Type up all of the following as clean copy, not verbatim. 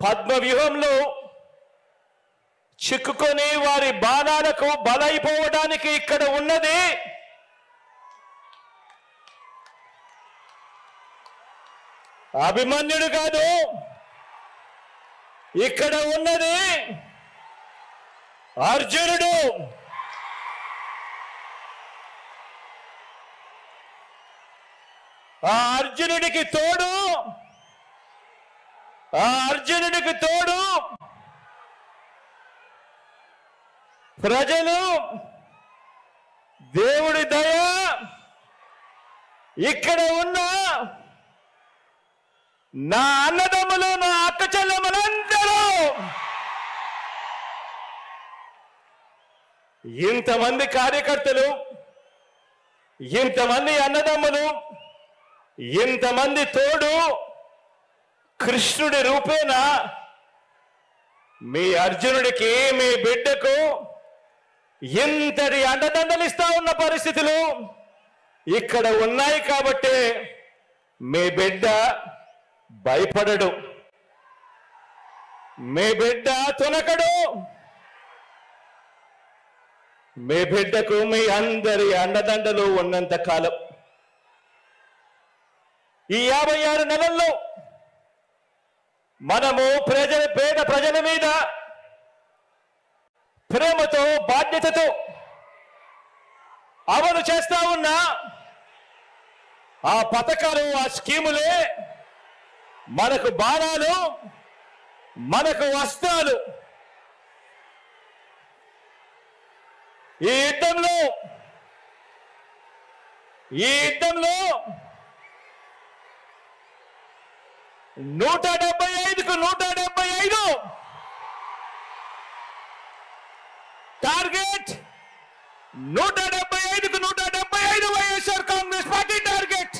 పద్మవ్యూహంలో చిక్కుకొని వారి బాణాలకు బలైపోవడానికి ఇక్కడ ఉన్నది అభిమన్యుడు కాదు, ఇక్కడ ఉన్నది అర్జునుడు. ఆ అర్జునుడికి తోడు ప్రజలు, దేవుడి దయ, ఇక్కడ ఉన్న నా అన్నదమ్ములు, నా అక్క చెల్లెమ్మలందరూ, ఇంతమంది కార్యకర్తలు, ఇంతమంది అన్నదమ్ములు, ఇంతమంది తోడు కృష్ణుడి రూపేణ మీ అర్జునుడికి, మీ బిడ్డకు ఇంతటి అండదండలు ఇస్తా ఉన్న పరిస్థితులు ఇక్కడ ఉన్నాయి. కాబట్టి మీ బిడ్డ భయపడడు, మీ బిడ్డ తునకడు. మీ బిడ్డకు మీ అందరి అండదండలు ఉన్నంత కాలం ఈ 56 నెలల్లో మనము పేద ప్రజల మీద ప్రేమతో, బాధ్యతతో అమలు చేస్తా ఉన్న ఆ పథకాలు, ఆ స్కీములే మనకు బాణాలు, మనకు వస్త్రాలు. ఈ యుద్ధంలో 175కు 175 టార్గెట్, 175కు 175 వైఎస్ఆర్ కాంగ్రెస్ పార్టీ టార్గెట్.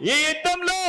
ఈ యుద్ధంలో